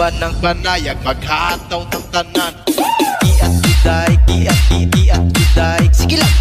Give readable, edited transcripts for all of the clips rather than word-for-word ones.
Kauban ng panayag, maghataw ng tanan. Iat giday, iat giday. Sige lang.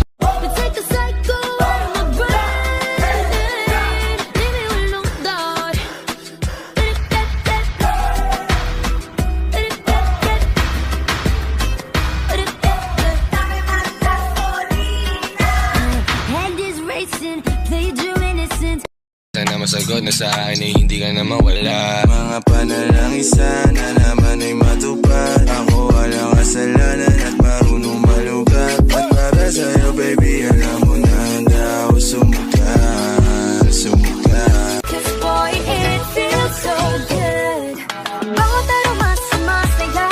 Sana masagot na sa akin ay hindi ka na mawala. Mga panalangin sana naman ay matupad. Ako walang kasalanan at marunong malugat. At para sa'yo baby alam mo na handa ako sumukat. Sumukat. Cause boy it feels so good. Bawat aromas sumasaya.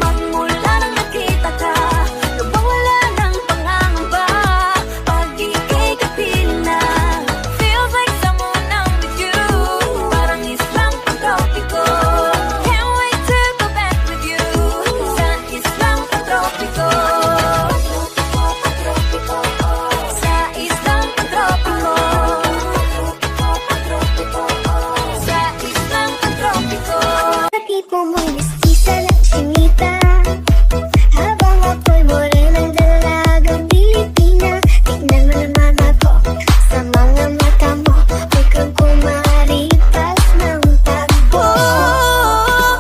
Magmula nang nakita ka, lubang wala ng pangangamba. Pag ika'y kapiling na, feels like someone I'm with you. Parang Islam pang-tropiko. Can't wait to go back with you. Sa Islam pang-tropiko. Sa Islam pang-tropiko. Sa Islam pang-tropiko. Sa tipo mo'y mestiza lang chinita, habang ako'y morenang dalagang Pilipina. Tignan mo naman ako sa mga mata mo, huwag kang kumaripas ng takbo.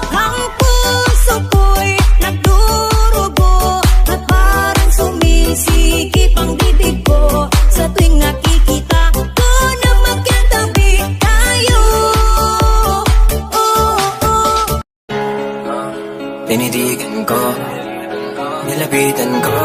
Ang puso ko'y nagdurugo at parang sumisikip ang bibig ko sa tuwing nakikita ko na magkatabi tayo. Tinitigan ko, nilapitan ko,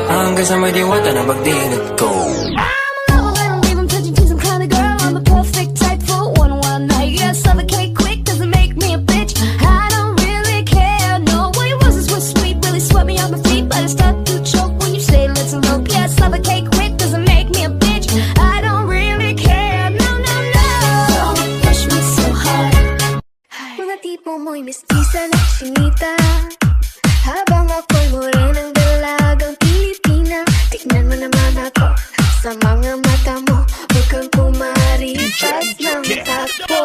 hanggang sa may diwata na magdilat ko. I don't leave 'em touching tease, I'm kinda girl, I'm a perfect type for one night. Yeah, suffocate quick, doesn't make me a bitch. I don't really care, no, what your roses were sweet, really swept me off my feet, but I start to choke when you say let's elope. Yeah, suffocate quick, doesn't make me a bitch. I don't really care, no, no, no. Don't push me so hard. Mga tipo mo'y mestiza lang chinita, habang ako'y morenang dalagang Pilipina. Tignan mo naman ako sa mga mata mo, huwag kang kumaripas ng takbo.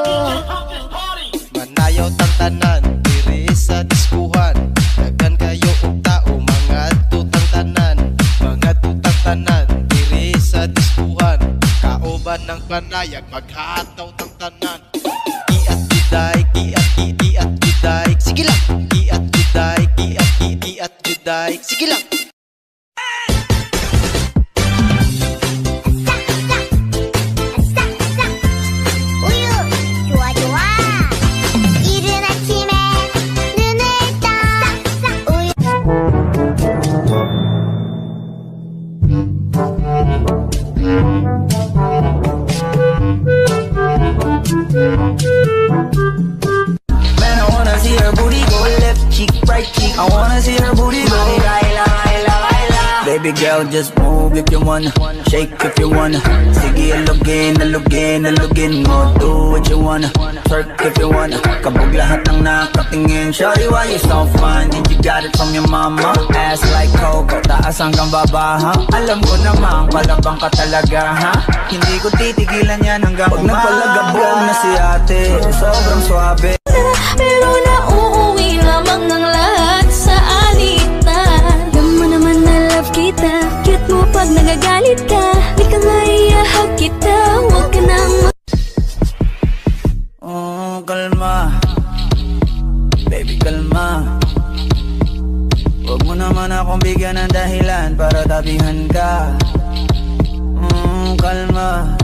Manayaw tang tanan, diri sa diskuhan. Daghan kayo og tao, mga tutang tanan. Mga tutang tanan, diri sa diskuhan. Kauban ng panayag, maghataw ng tanan. Iat giday, iat giday. Sige lang. Iat giday, iat giday. Sige lang. 우유 좋아 좋아. 이른 아침에 눈을 떠 우유. Man, I wanna see her booty go left cheek, right cheek. I wanna see her booty go. Baby girl, just move if you wanna, shake if you wanna. Sige, alugin mo, do what you wanna. Twerk if you wanna, kabog lahat ng nakatingin. Shawty, why you so fine? Did you got it from your mama? Ass like Coco, taas hanggang baba, ha? Alam ko naman, palabang ka talaga, ha? Hindi ko titigilan yan hanggang pag nagpalagabog na si ate, sobrang swabe. Pero nauuwi lamang ng lahat sa alitan. Alam mo naman na love kita, cute mo pag nagagalit ka. Di ka maiyahag kita, huwag ka nang Kalma, baby kalma. Huwag mo naman akong bigyan ng dahilan para tabihan ka. Kalma,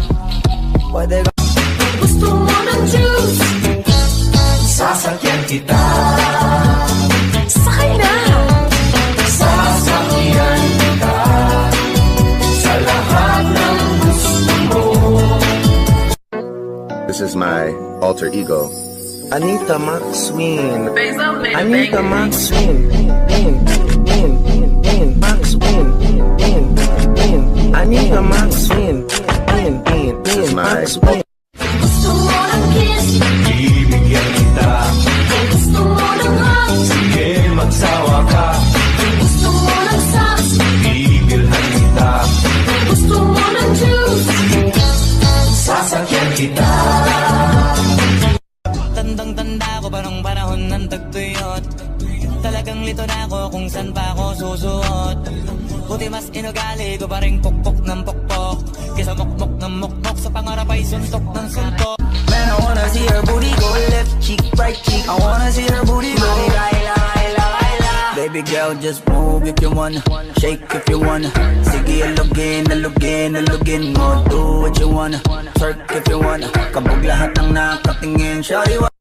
pwede ka. gusto mo ng juice. Sasakyan kita, Sakay na. sasakyan kita, sa lahat ng gusto mo. This is my alter ego. Anita Maxwin. Anita Maxwin. Maxwin. Anita Maxwin. This is my Gusto mo ng kiss. Ibigyan kita, Gusto mo ng hug. sige magsawa ka. Gusto mo ng socks. Ibilhan kita, Gusto mo ng juice. sasakyan kita. Tandang-tanda ko parang pokpok ng pokpok kesa mokmok ng mokmok sa pangarap ay suntok ng suntok. Man, I wanna see her booty go left cheek, right cheek. I wanna see her booty go. Baby girl, just move if you wanna. Shake if you wanna. Sige, alugin mo. Do what you wanna. Twerk if you wanna. Kabog lahat ng nakatingin. Shawty,